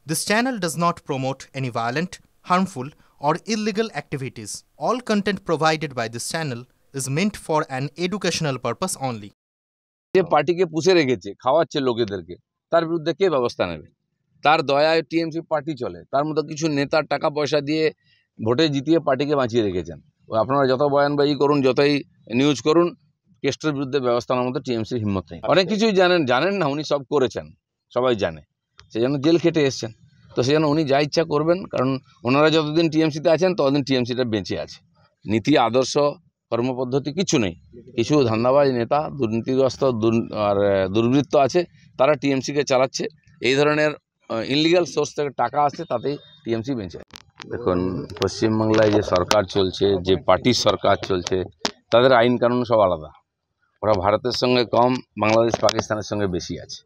This channel does not promote any violent, harmful, or illegal activities. All content provided by this channel is meant for an educational purpose only. যে পার্টিকে পুষে রেখেছে খাওয়াচ্ছে লোকেদেরকে তার বিরুদ্ধে কে ব্যবস্থা নেবে? তার দয়ায় টিএমসি পার্টি চলে, তার মতো কিছু নেতার টাকা পয়সা দিয়ে ভোটে জিতিয়ে পার্টিকে বাঁচিয়ে রেখেছেন। আপনারা যত বয়ানবাজি করুন, যতই নিউজ করুন, কেস্টের বিরুদ্ধে ব্যবস্থা নেওয়ার মতো টিএমসির হিম্মত নেই। অনেক কিছুই জানেন না, উনি সব করেছেন, সবাই জানে, সেই জন্য জেল খেটে এসছেন। তো সেই জন্য উনি যা ইচ্ছা করবেন, কারণ ওনারা যতদিন টিএমসিতে আছেন ততদিন টিএমসিটা বেঁচে আছে। নীতি, আদর্শ, কর্মপদ্ধতি কিছু নেই। কিছু ধান্দাবাজ নেতা, দুর্নীতিগ্রস্ত আর দুর্বৃত্ত আছে, তারা টিএমসিকে চালাচ্ছে। এই ধরনের ইনলিগাল সোর্স থেকে টাকা আসছে, তাতেই টিএমসি বেঁচে। দেখুন, পশ্চিমবাংলায় যে সরকার চলছে, যে পার্টির সরকার চলছে, তাদের আইন কানুন সব আলাদা। ওরা ভারতের সঙ্গে কম, বাংলাদেশ পাকিস্তানের সঙ্গে বেশি আছে।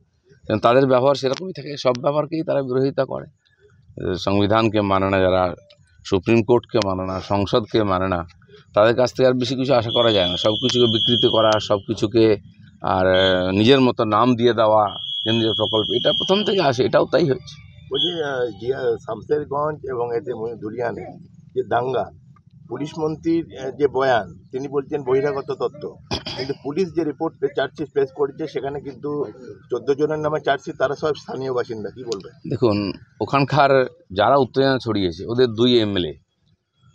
কারণ তাদের ব্যবহার সেরকমই থাকে, সব ব্যবহারকেই তারা বিরোধিতা করে। সংবিধানকে মানে না যারা, সুপ্রিম কোর্টকে মানে না, সংসদকে মানে না, তাদের কাছ থেকে আর বেশি কিছু আশা করা যায় না। সব কিছুকে বিকৃতি করা, সব কিছুকে আর নিজের মতো নাম দিয়ে দেওয়া, কেন্দ্রীয় প্রকল্প, এটা প্রথম থেকে আসে, এটাও তাই হচ্ছে। বলছি শামসেরগঞ্জ এবং এতে ধুলিয়ানে যে দাঙ্গা, পুলিশ মন্ত্রীর যে বয়ান, তিনি বলছেন বহিরাগত তত্ত্ব, কিন্তু পুলিশ যে রিপোর্ট চার্জশিট পেশ করেছে সেখানে কিন্তু 14 জনের নামে চার্জশিট, তারা সব স্থানীয় বাসিন্দা। কি বলবেন? দেখুন, ওখানকার যারা উত্তেজনা ছড়িয়েছে, ওদের 2 এমএলএ,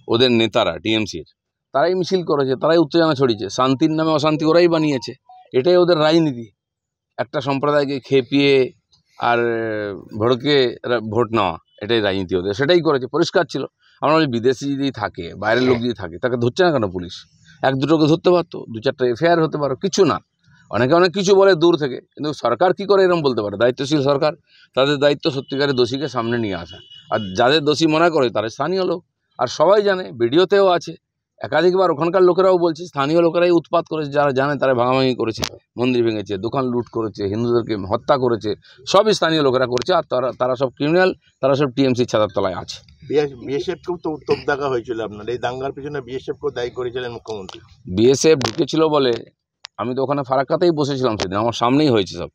ওদের নেতারা টিএমসির, তারাই মিছিল করেছে, তারাই উত্তেজনা ছড়িয়েছে। শান্তির নামে অশান্তি ওরাই বানিয়েছে, এটাই ওদের রাজনীতি। একটা সম্প্রদায়কে খেপিয়ে আর ভড়কে ভোট নেওয়া, এটাই রাজনীতি ওদের, সেটাই করেছে। পরিষ্কার ছিল। আমরা বলি বিদেশি যদি থাকে, বাইরের লোক যদি থাকে, তাকে ধরছে না কেন পুলিশ? 1-2টোকে ধরতে পারতো, 2-4টা এফআইআর হতে পারো, কিছু না। অনেকে অনেক কিছু বলে দূর থেকে, কিন্তু সরকার কি করে এরকম বলতে পারে? দায়িত্বশীল সরকার, তাদের দায়িত্ব সত্যিকারের দোষীকে সামনে নিয়ে আসা। আর যাদের দোষী মনে করে তারা স্থানীয় লোক, আর সবাই জানে, ভিডিওতেও আছে একাধিকবার। ওখানকার লোকেরাও বলছে, স্থানীয় লোকেরাই উৎপাত করেছে, যারা জানে তারা ভাঙাভাঙি করেছে, মন্দির ভেঙেছে, দোকান লুট করেছে, হিন্দুদেরকে হত্যা করেছে, সবই স্থানীয় লোকেরা করেছে। আর তারা সব ক্রিমিনাল, তারা সব টিএমসি ছাতার তলায় আছে। বিএসএফকেও তো উত্তপ দেখা হয়েছিল আপনার এই দাঙ্গার পিছনে, বিএসএফকেও দায়ী করেছিলেন মুখ্যমন্ত্রী। বিএসএফ ঢুকেছিল বলে, আমি তো ওখানে ফারাক্কাতেই বসেছিলাম সেদিন, আমার সামনেই হয়েছে সব।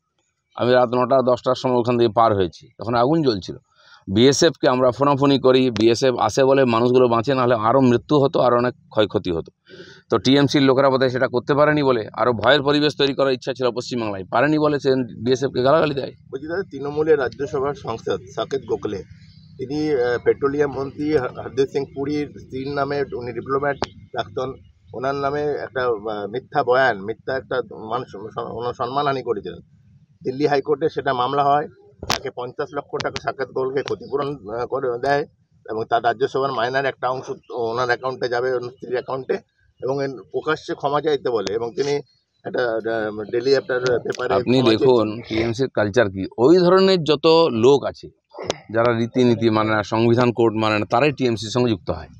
আমি রাত 9টা-10টার সময় ওখান থেকে পার হয়েছি, তখন আগুন জ্বলছিল। বিএসএফকে আমরা ফোনাফোনি করি, বিএসএফ আসে বলে মানুষগুলো বাঁচে, নাহলে আরও মৃত্যু হতো, আর অনেক ক্ষয়ক্ষতি হতো। তো টিএমসির লোকেরা বোধহয় সেটা করতে পারেনি বলে, আরও ভয়ের পরিবেশ তৈরি করার ইচ্ছা ছিল পশ্চিমবাংলায়, পারেনি বলে সে বিএসএফকে গালাগালি দেয়। বলছি দাদা, তৃণমূলের রাজ্যসভার সাংসদ সাকেত গোখলে, তিনি পেট্রোলিয়াম মন্ত্রী হরদীপ সিং পুরীর স্ত্রীর নামে, উনি ডিপ্লোম্যাট প্রাক্তন, ওনার নামে একটা মিথ্যা বয়ান, মিথ্যা একটা সম্মানহানি করেছিলেন। দিল্লি হাইকোর্টে সেটা মামলা হয়, তাকে 50 লক্ষ টাকা সাকেত গোখলেকে ক্ষতিপূরণ করে দেয়, এবং তার রাজ্যসভার মাইনার একটা অংশ ওনার অ্যাকাউন্টে যাবে, ওনার স্ত্রীর অ্যাকাউন্টে, এবং প্রকাশ্যে ক্ষমা চাইতে বলে, এবং তিনি একটা ডেলি আপনার পেপারে। আপনি দেখুন টিএমসির কালচার কি, ওই ধরনের যত লোক আছে যারা রীতিনীতি মানে না, সংবিধান কোড মানে না, তারাই টিএমসির সঙ্গে যুক্ত হয়।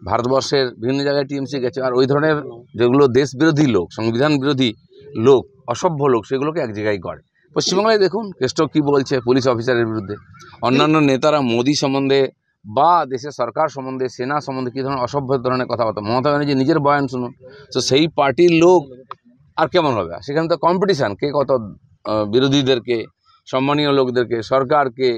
ভারতবর্ষের বিভিন্ন জায়গায় টিএমসি গেছে, আর ওই ধরনের যেগুলো দেশ বিরোধী লোক, সংবিধান বিরোধী লোক, অসভ্য লোক, সেগুলোকে এক জায়গায় করে। পশ্চিমবাংলায় দেখুন কেষ্ট কী বলছে পুলিশ অফিসারের বিরুদ্ধে, অন্যান্য নেতারা মোদি সম্বন্ধে বা দেশের সরকার সম্বন্ধে, সেনা সম্বন্ধে কী ধরনের অসভ্য ধরনের কথাবার্তা। মমতা ব্যানার্জি নিজের বয়ান শুনুন, তো সেই পার্টির লোক আর কেমন হবে? সেখানে তো কম্পিটিশান, কে কত বিরোধীদেরকে, সম্মানীয় লোকদেরকে, সরকারকে,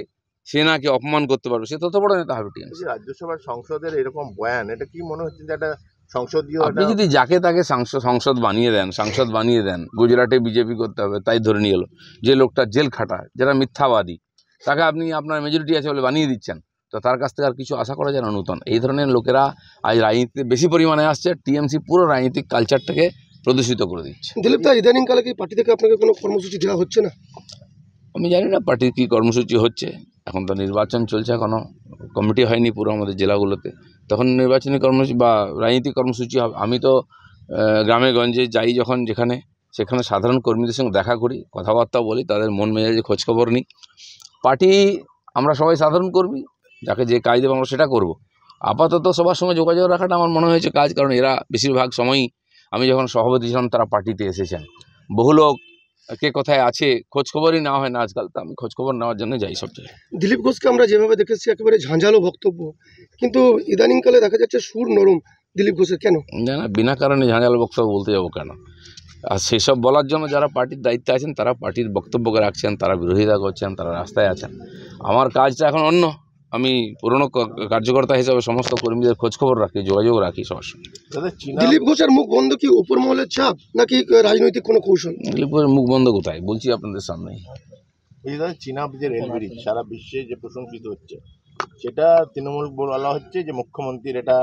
সেনাকে অপমান করতে পারবে, সে তত বড় নেতা হবে টিএমসি। রাজ্যসভার সংসদের এরকম বয়ান, এটা কি মনে হচ্ছে যে একটা সংসদীয়, আপনি যদি যাকে তাকে সাংসদ বানিয়ে দেন, গুজরাটে বিজেপি করতে হবে তাই ধরে নিয়ে এলো, যে লোকটা জেল খাটায়, যারা মিথ্যাবাদী, তাকে আপনি আপনার মেজরিটি আছে বলে বানিয়ে দিচ্ছেন, তো তার কাছ থেকে আর কিছু আশা করা যায় না নূতন। এই ধরনের লোকেরা আজ রাজনীতিতে বেশি পরিমাণে আসছে, টিএমসি পুরো রাজনৈতিক কালচারটাকে প্রদূষিত করে দিচ্ছে। দিলীপ দা, ইদানিংকালে কি পার্টি থেকে আপনাকে কোনো কর্মসূচি দেওয়া হচ্ছে না? আমি জানি না পার্টির কী কর্মসূচি হচ্ছে, এখন তো নির্বাচন চলছে, এখনও কমিটি হয়নি পুরো আমাদের জেলাগুলোতে, তখন নির্বাচনী কর্মসূচি বা রাজনীতিক কর্মসূচি হবে। আমি তো গ্রামে গঞ্জে যাই যখন, যেখানে সেখানে সাধারণ কর্মীদের সঙ্গে দেখা করি, কথাবার্তা বলি, তাদের মন মেজাজে খোঁজখবর নিই। পার্টি আমরা সবাই সাধারণ কর্মী, যাকে যে কাজ দেবো আমরা সেটা করব। আপাতত সবার সঙ্গে যোগাযোগ রাখাটা আমার মনে হয়েছে কাজ, কারণ এরা বেশিরভাগ সময়ই, আমি যখন সভাপতি ছিলাম তারা পার্টিতে এসেছেন। বহু লোক কে কোথায় আছে খোঁজখবরই নেওয়া হয় না আজকাল, তো আমি খোঁজখবর নেওয়ার জন্য যাই সব জায়গায়। দিলীপ ঘোষকে আমরা যেভাবে দেখেছি একেবারে ঝাঁঝালো বক্তব্য, কিন্তু ইদানিংকালে দেখা যাচ্ছে সুর নরম দিলীপ ঘোষের, কেন? না, বিনা কারণে ঝাঁঝালো বক্তব্য বলতে যাবো কেন? আর সেসব বলার জন্য যারা পার্টির দায়িত্বে আছেন তারা পার্টির বক্তব্যকে রাখছেন, তারা বিরোধিতা করছেন, তারা রাস্তায় আছেন। আমার কাজটা এখন অন্য। আমি পুরনো কার্যকর্তা হিসাবে সমস্ত কর্মীদের খোঁজখবর রাখি, যোগাযোগ রাখি সবার সঙ্গে। দিলীপ ঘোষের মুখ বন্ধ কি উপর মহলের চাপ নাকি রাজনৈতিক কোনো কৌশল? দিলীপ ঘোষের মুখ বন্ধ কোথায়, বলছি আপনাদের সামনেই। এই যে চীনা যে রেল ব্রিজ সারা বিশ্বে যে প্রশংসিত হচ্ছে, সেটা তৃণমূল বলা হচ্ছে যে মুখ্যমন্ত্রীর এটা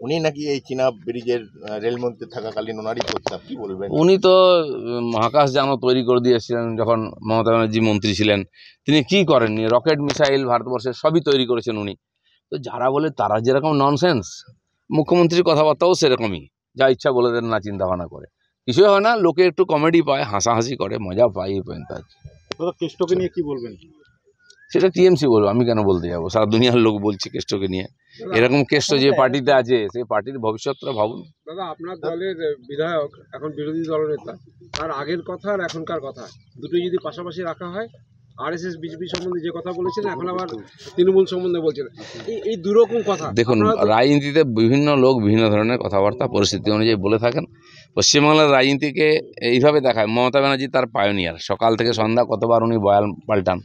উনি নাকি এই চীনা ব্রিজের রেলমন্ত্রী থাকাকালীন ওনারই প্রস্তাব, কি বলবেন? উনি তো মহাকাশযানও তৈরি করে দিয়েছিলেন যখন মমতা ব্যানার্জি মন্ত্রী ছিলেন। তিনি কি করেননি? রকেট মিসাইল ভারতবর্ষের সবই তৈরি করেছেন উনি। তো যারা বলে তারা যেরকম ননসেন্স, মুখ্যমন্ত্রীর কথাবার্তাও সেরকমই, যা ইচ্ছা বলে দেন না চিন্তা ভাবনা করে। কিছুই হয় না, লোকে একটু কমেডি পায়, হাসাহাসি করে, মজা পায়, এই পর্যন্ত আর কি। কেষ্টকে নিয়ে কি বলবেন? সেটা টিএমসি বলবো, আমি কেন বলতে যাবো? সারা দুনিয়ার লোক বলছে কেষ্টকে নিয়ে। এরকম কেষ্ট যে পার্টিতে আছে সেই পার্টির ভবিষ্যৎটা ভাবুন। দাদা, আপনার দলের বিধায়ক এখন বিরোধী দলনেতা, তার আগের কথা আর এখনকার কথা দুটোই যদি পাশাপাশি রাখা হয়, আরএসএস বিজেপি সম্বন্ধে যে কথা বলেছেন এখন আবার তৃণমূল সম্বন্ধে বলছেন, এই দুরকম কথা। দেখুন, রাজনীতিতে বিভিন্ন লোক বিভিন্ন ধরনের কথাবার্তা পরিস্থিতি অনুযায়ী বলে থাকেন। পশ্চিমবাংলার রাজনীতিকে এইভাবে দেখায় মমতা ব্যানার্জি তার পায়োনিয়ার, সকাল থেকে সন্ধ্যা কতবার উনি বয়ান পাল্টান।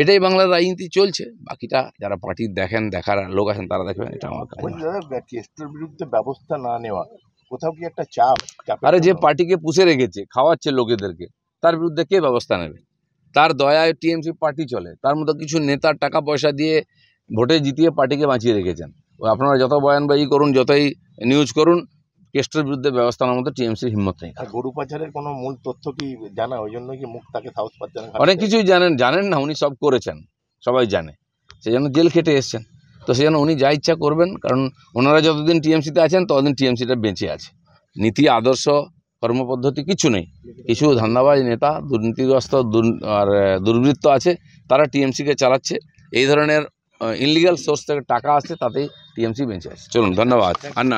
এটাই বাংলার রাজনীতি চলছে। বাকিটা যারা পার্টির দেখার লোক আছেন তারা দেখবেন, এটা আমার কাজ। কেষ্টর বিরুদ্ধে ব্যবস্থা না নেওয়া কোথাও কি একটা চাপ? আরে যে পার্টিকে পুষে রেখেছে, খাওয়াচ্ছে লোকেদেরকে, তার বিরুদ্ধে কে ব্যবস্থা নেবে? তার দয়ায় টিএমসি পার্টি চলে, তার মতো কিছু নেতার টাকা পয়সা দিয়ে ভোটে জিতিয়ে পার্টিকে বাঁচিয়ে রেখেছেন। আপনারা যত বয়ানবাজি করুন, যতই নিউজ করুন, কেষ্টর বিরুদ্ধে ব্যবস্থা নেওয়ার মতো টিএমসির হিম্মত নেই। গরু পাচারের কোনো মূল তথ্য কি জানা? ওই জন্য কি মুখ তাকে সাহস পাচ্ছেন? অনেক কিছুই জানেন না, উনি সব করেছেন, সবাই জানে, সেই জন্য জেল খেটে এসছেন। তো সেই জন্য উনি যা ইচ্ছা করবেন, কারণ ওনারা যতদিন টিএমসিতে আছেন ততদিন টিএমসিটা বেঁচে আছে। নীতি, আদর্শ, কর্মপদ্ধতি কিছু নেই। কিছু ধান্দাবাজ নেতা, দুর্নীতিগ্রস্ত আর দুর্বৃত্ত আছে, তারা টিএমসিকে চালাচ্ছে। এই ধরনের ইনলিগাল সোর্স থেকে টাকা আসছে, তাতেই টিএমসি বেঁচে আছে। চলুন, ধন্যবাদ। আর না।